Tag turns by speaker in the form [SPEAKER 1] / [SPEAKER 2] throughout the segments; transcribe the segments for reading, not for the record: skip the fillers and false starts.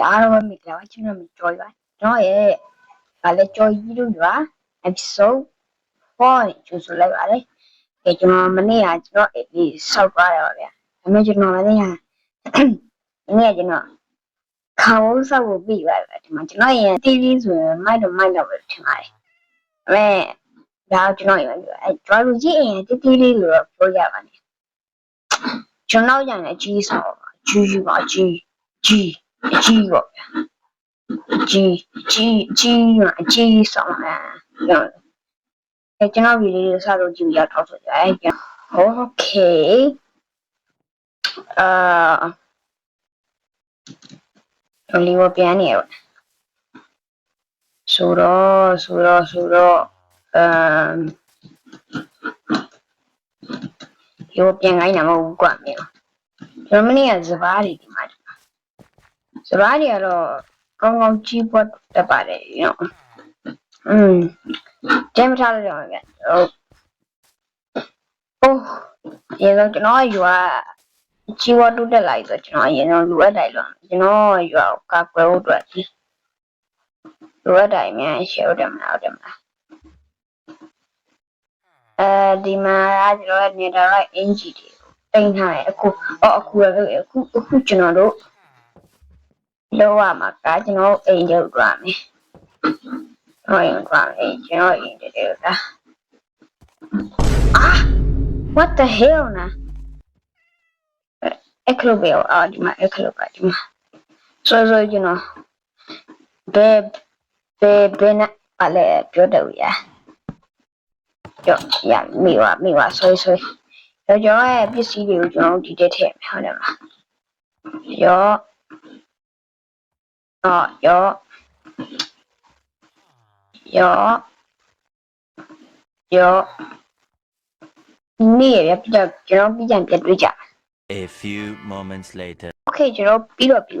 [SPEAKER 1] အားလုံးပဲမိကြပါကျွန်တော်မကြော်ပါကျွန်တော်ရဲ့ဒါလည်းကြော်ကြီးလို့ပါ episode 4ကျူဆိုလိုက်ပါလေကျွန်တော်မနေ့ကကျွန်တော်အေးဆောက်သွားတယ်ပါဗျာဒါပေမဲ့ကျွန်တော်မနေ့ကကျွန်တော်ခေါင်းဆောက်ဖို့ပြီးပါဗျာဒီမှာကျွန်တော်ရဲ့ TV ဆိုရင်မိုက်တော့ပဲထင်ပါတယ်ဒါကျွန်တော်ရဲ့driver ကြီးအိမ်တီးတီးလေးလို့ပြောရပါနဲ့ကျွန်တော်ရရင်ကြီးဆောက်ပါကြီးပါကြီးပေါ့ကြီးဆောင်လာကျွန်တော်ဗီဒီယိုစတော့ကြည့်ရတော့ဆိုကြโอเคလီဝပြန်နေရဆိုတော့ရောပြန်ခိုင်းတာမဟုတ်ဘူးကွာမြေကျွန်တော်မနေ့ကစပားတွေဒီမှာစပားတွေကတော့ကောင်းကောင်းကြီးပွတ်တတ်ပါတယ်နော်တဲမထားလို့ရမှာဗျရေတော့ကျွန်တော်ရွာကြီးဝတ်တက်လိုက်ဆိုကျွန်တော်အရင်တော့လူအပ်တိုင်းလို့ကျွန်တော်ရွာကိုကွယ်ဖို့အတွက်လူအပ်တိုင်းများရှယ်တယ်မလားဒီမှာကျွန်တော်နေတာတော့အင်ဂျီတွေတင်ထားတယ်အခုကျွန်တော်တို့လောက်ရမှာကကျွန်တော်အိမ်ရောက်သွားမယ်ကျွန်တော်အိမ်တည်းကwhat the hell နာအခလုပဲဒီမှာအခလုပါဒီမှာဆိုကျွန်တော်ဘယ်နဲ့ပါလဲပြောတော့ရမိပါဆွဲကျွန်တော်ရဲ့ပစ္စည်းတွေကိုကျွန်တော်ဒီတက်ထည့်မယ်ဟုတ်တယ်မလားနေ့ရပြတော့ကျွန်တော်ပြန်တွေ့ကြ
[SPEAKER 2] A few moments later.
[SPEAKER 1] Okay ကျွန်တော်ပြီးပါဗျာပြီး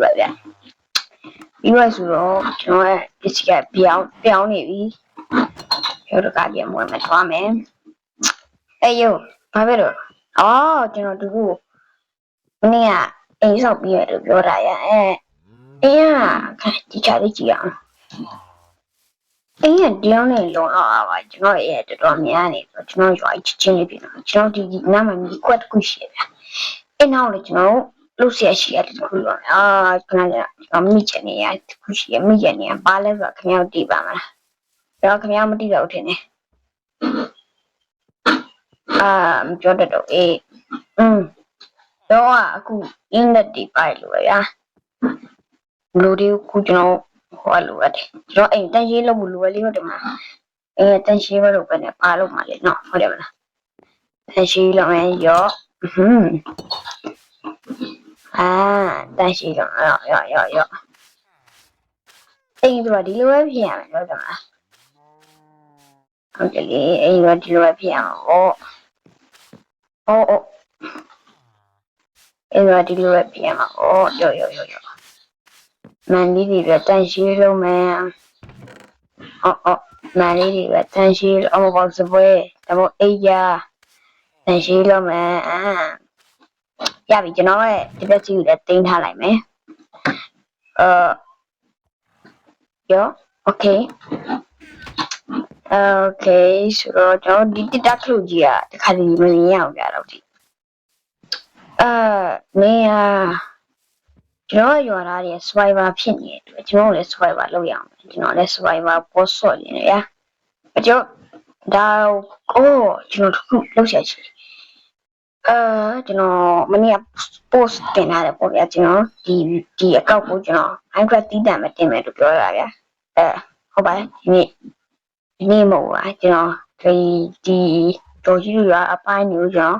[SPEAKER 1] တော့ဆိုတော့ကျွန်တော်ရဲ့ပစ္စည်းကပြောင်းနေပြီရောတော့ကပြန်ဝင်မှာသွားမယ်အေးယောဘာပဲတော့ကျွန်တော်တူကိုနေ့ကအိမ်ဆောက်ပြီးရလို့ပြောတာရအေးဒီချာလေးကြည့်အောင်အေးတောင်းနေလုံးတော့ပါကျွန်တော်ရဲ့တော်တော်များနေဆိုကျွန်တော်ရွာချင်းလေးပြင်တော့ကျွန်တော်ဒီနားမှာမိကွက်တစ်ခုရှိရဗျာအဲ့နောက်လေကျွန်တော်လို့ဆရာရှိရတယ်တခုရောခဏကျွန်တော်မိချင်နေရတခုရှိရမိချင်နေရဘာလဲဆိုတော့ခင်ဗျားတို့သိပါမလားကျွန်တော်ခင်ဗျားမသိတော့ထင်တယ်မပြောတတ်တော့တော့အခုအင်လက်ဒီပိုက်လို့ဗျာလူတွေကိုကျွန်တော်ဟောလို့ရတယ်ကျွန်တော်အိမ်တန်ရှင်းလုပ်လို့လိုလေးဟုတ်တယ်မလားတန်ရှင်းလို့ပဲနဲ့ပါလို့မှလေနော်ဟုတ်တယ်မလားတန်ရှင်းလုပ်ရင်ရောတန်ရှင်းတော့ရောအိမ်ဆိုဒီလိုပဲဖြစ်ရမယ်ဟုတ်တယ်မလားဟုတ်တယ်လေအိမ်ဆိုဒီလိုပဲဖြစ်ရမှာအိမ်ဆိုဒီလိုပဲဖြစ်ရမှာရောမန်လေးတွေပဲတန်ရှင်းလုံးမယ်မန်လေးတွေပဲတန်ရှင်းအမပေါ့စပွဲဒါပေါ့အိယာတန်ရှင်းလုံးမယ်ရပြီကျွန်တော်ရဲ့ဒီဘက်ကြီးကိုလည်းတင်းထားလိုက်မယ်ရောโอเคဆိုတော့ကျွန်တော်ဒီတက်ခလို့ကြီးอ่ะတခါစီမမြင်ရအောင်ကြတော့ဒီနေရကျွန်တော်ရွာသားတွေ survivor ဖြစ်နေတယ်ကျွန်တော်လည်း survivor လုပ်ရအောင်ကျွန်တော်လည်း survivor post ဆော့နေတယ်ရာကျွန်တော်ကျွန်တော်ခုလုပ်ရချင်ကျွန်တော်မနေ့က post တင်ထားတယ်ပေါ့ဗျာကျွန်တော်ဒီအကောက်ကိုကျွန်တော် Minecraft တီးတံမတင်မယ်လို့ပြောရတာဗျာဟုတ်ပါတယ်ဒီနေ့မဟုတ်ပါကျွန်တော်ဒီတော်ကြီးရွာအပိုင်းမျိုးကျွန်တော်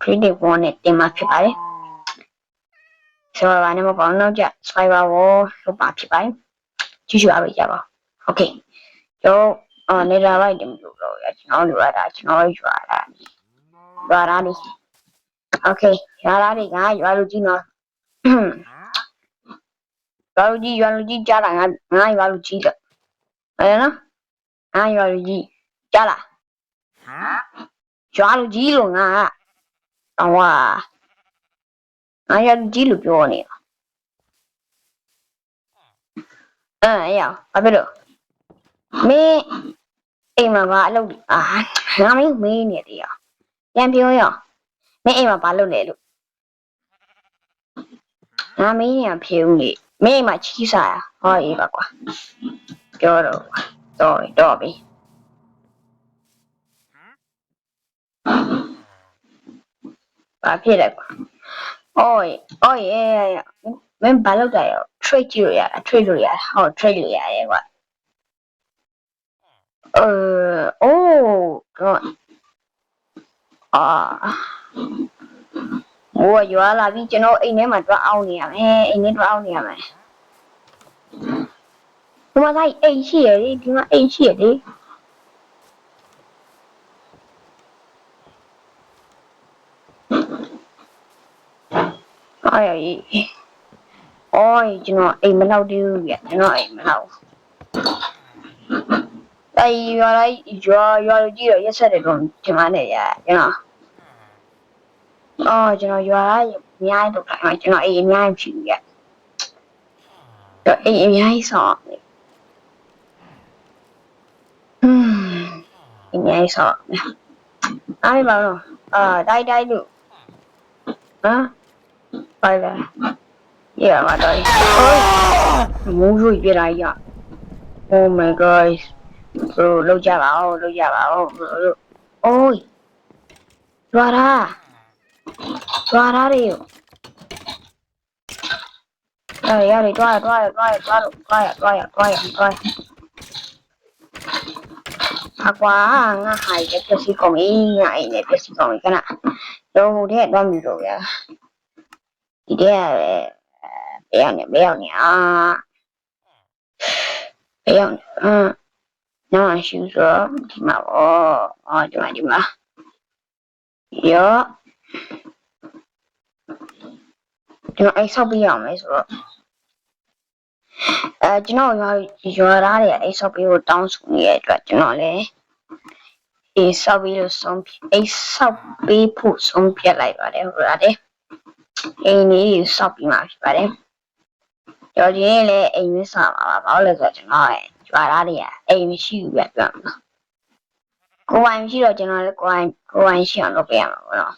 [SPEAKER 1] creative one နဲ့တင်မှာဖြစ်ပါတယ်ဆိုတော့လည်းမပေါ့တော့ကြ Survivor လို့ပါဖြစ်ပါတယ်ကြည့်ရအောင်ကြပါโอเคကျွန်တော်နေတာလိုက်တယ်မလို့တော့ကျွန်တော်လိုရတာကျွန်တော်ရွာတာနေโอเคရွာသားတွေကရွာလူကြီးနော်ရွာလူကြီးကြားလာငါရွာလူကြီးတော့နော်ရွာလူကြီးကြားလာရွာလူကြီးလို့ငါရွာလူကြီးလို့ပြောနေတာ呀，啊，别了，没，哎嘛把路啊，俺没没呢的呀，yanပြောရမင်းအိမ်မှာဘာလုပ်လဲလို့ငါမင်းနေဖြေဦးလေမင်းအိမ်မှာချီးစားရဟောအေးပါကွာပြောတော့ပြီဘာဖြစ်လဲကွာအော်ရဲ့မင်းဘာလုပ်တာရော trade ကြည့်လို့ရတာ trade လို့ရတာဟော trade လို့ရတယ်ကွာအိုးတော့အာဟိုရွာလာပြီကျွန်တော်အိမ်ထဲမှာတွားအောင်နေရမယ်အိမ်ထဲတွားအောင်နေရမယ်ဒီမှာဆိုင်အိမ်ရှိရလေဒီမှာအိမ်ရှိရလေ哎呀，ကျွန်တော်အိမ်မလောက်သေးဘူးဗျကျွန်တော်အိမ်မလောက်ရွာလိုက်ရွာလူကြီးတော့ရက်ဆက်တယ်တော့ဒီမှာနဲ့ရကျွန်တော်ရွာလိုက်အများကြီးတော့ခိုင်းမှာကျွန်တော်အိမ်အများကြီးဖြစ်ဗျတော့အိမ်အများကြီးဆောင်းအများကြီးဆောင်းအားမပါတော့တိုက်လို့ဟမ်ပါလာရပါတော့မိုးရွေးပြလိုက်ရ Oh my god ဘရိုလောက်ကြပါဦးအိုးရွာရာတွေရတယ်တွားအကွာငါဟိုက်ပစ္စည်းကုန်ပြီငါအိမ်နဲ့ပစ္စည်းကုန်ပြီခဏတော့ဟိုတဲ့တော့မြူတော့ဗျာဒီတဲ့ဘယ်ရောက်နေနော်ရှူဆိုဒီမှာဒီမှာရောဒီမှာအိမ်ဆောက်ပြရအောင်လေဆိုတော့ကျွန်တော်ရွာသားတွေအိမ်ဆောက်ပြီးကိုတောင်းဆိုနေတဲ့အတွက်ကျွန်တော်လည်းအိမ်ဆောက်ပြီးလို့ဆုံးဖို့ဆုံးဖြတ်လိုက်ပါတယ်ဟုတ်လားတဲ့အိမ်ကြီးဆောက်ပြီးမှဖြစ်ပါတယ်ကျော်ကြီးလည်းအိမ်မဆောက်မှာပါဘာလို့လဲဆိုတော့ကျွန်တော်ရွာသားတွေကအိမ်မရှိဘူးပြပြောမှာကိုယ်ပိုင်ရှိတော့ကျွန်တော်လည်းကိုယ်ပိုင်ရှိအောင်လုပ်ပေးရမှာပေါ့နော်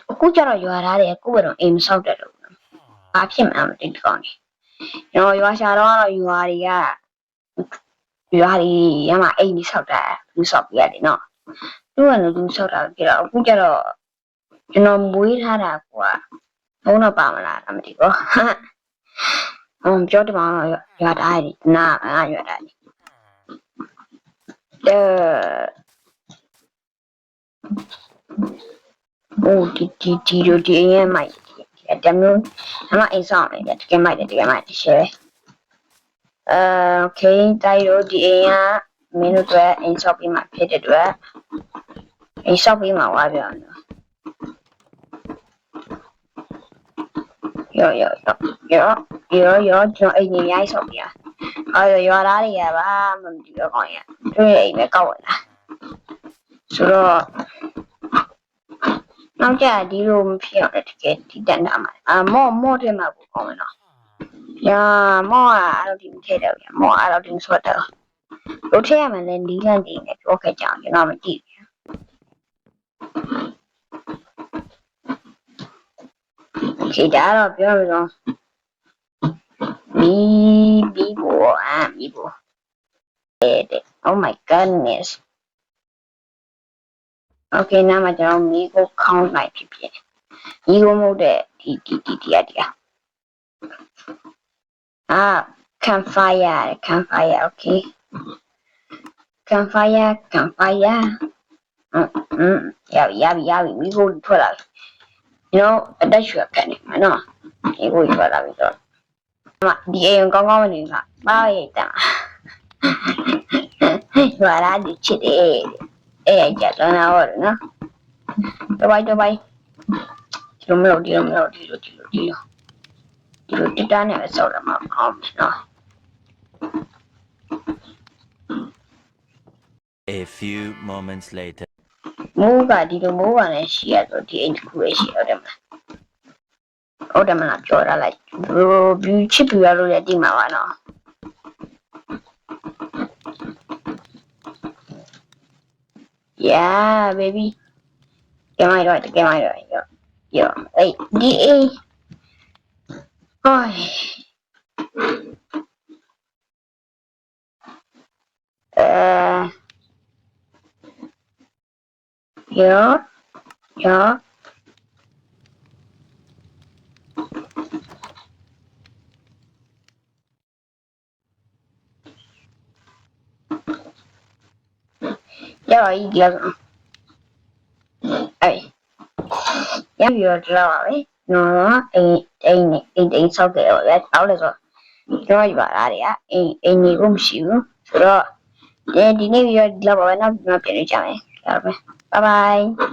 [SPEAKER 1] အခုကျတော့ရွာသားတွေကိုယ်ကတော့အိမ်မဆောက်တတ်တော့ဘူးဘာဖြစ်မှန်းမသိဘူးကောင်းတယ်ကျွန်တော်ရွာရှာတော့ရွာတွေရမှာအိမ်ကြီးဆောက်တာလူဆောက်ပြရတယ်နော်သူကလည်းလူဆောက်တာပြတော့အခုကျတော့ကျွန်တော်မွေးထားတာကွာဘုံတော့ပါမလားမသိဘူးပြောတယ်မှာရွာသားတွေနားရွာသားတွေဒီရဲ့မိုက်တမျိုးအမအိမ်ဆောင်နေတယ်တကယ်မိုက်ရှယ်โอเคတိုက်ရိုဒီအိမ်ကမင်းတို့အတွက်အိမ်ဆောက်ပြီးမှဖြစ်တဲ့အတွက်အိမ်ဆောက်ပြီးမှဝါပြောင်းတော့ရောကျွန်တော်အိမ်ကြီးရိုက်ဆောက်ပြရွာသားတွေကပါမမသိတော့ကောင်းရတွေ့အိမ်ပဲကောက်ဝင်လာဆိုတော့နောက်ကြဒီလိုမဖြစ်အောင်တကယ်ဒီတန်တာမှာမော့တယ်မှာပို့ကောင်းမယ်နော်ညာမော့အဲ့လိုဒီမထည့်တော့ဘူးမော့အဲ့လိုဒီဆိုတော့တို့ထည့်ရမယ်လဲနီးလန့်နေတယ်ပြောခဲ့ကြအောင်ကျွန်တော်မကြည့်ဘူးဒီဒါတော့ပြောရအောင်မီဘူOh my goodness Okay နားမှာကျွန်တော်မီကို count လိုက်ဖြစ်မီကိုမဟုတ်တဲ့ဒီcampfire okay campfire ရပြီမီကိုထွက်လာအတက်ရွှေကန်နေမှာနော်မီကိုထွက်လာပြီတော့ဒီအိမ်ကောင်းမနေပါဘာရိတ်တာရွာလာဒီချစ်တယ်ကြတော့နော်တပိုက်ဒီလိုမလို့ဒီလိုတတန်းနဲ့ဆောက်ရမှာကောင်းပြီနော်
[SPEAKER 2] A few moments later
[SPEAKER 1] မိုးကဒီလိုမိုးကလည်းရှိရတော့ဒီအိမ်တစ်ခုပဲရှိရတယ်မလားပြောရလိုက်ဘီချစ်ပြရလို့လည်းဒီမှာပါနော် Yeah, baby. Get my right. Yo, hey, DA. Oh, uh, yo, yo. Yo, you get hey. Yeah, you're dry. No, ain't so good. That's all as well. Rồi bảo là đấy á, em nghĩ cũng xíu rồi, để đi nếu như là bảo nó chuyện này chẳng này, bye bye.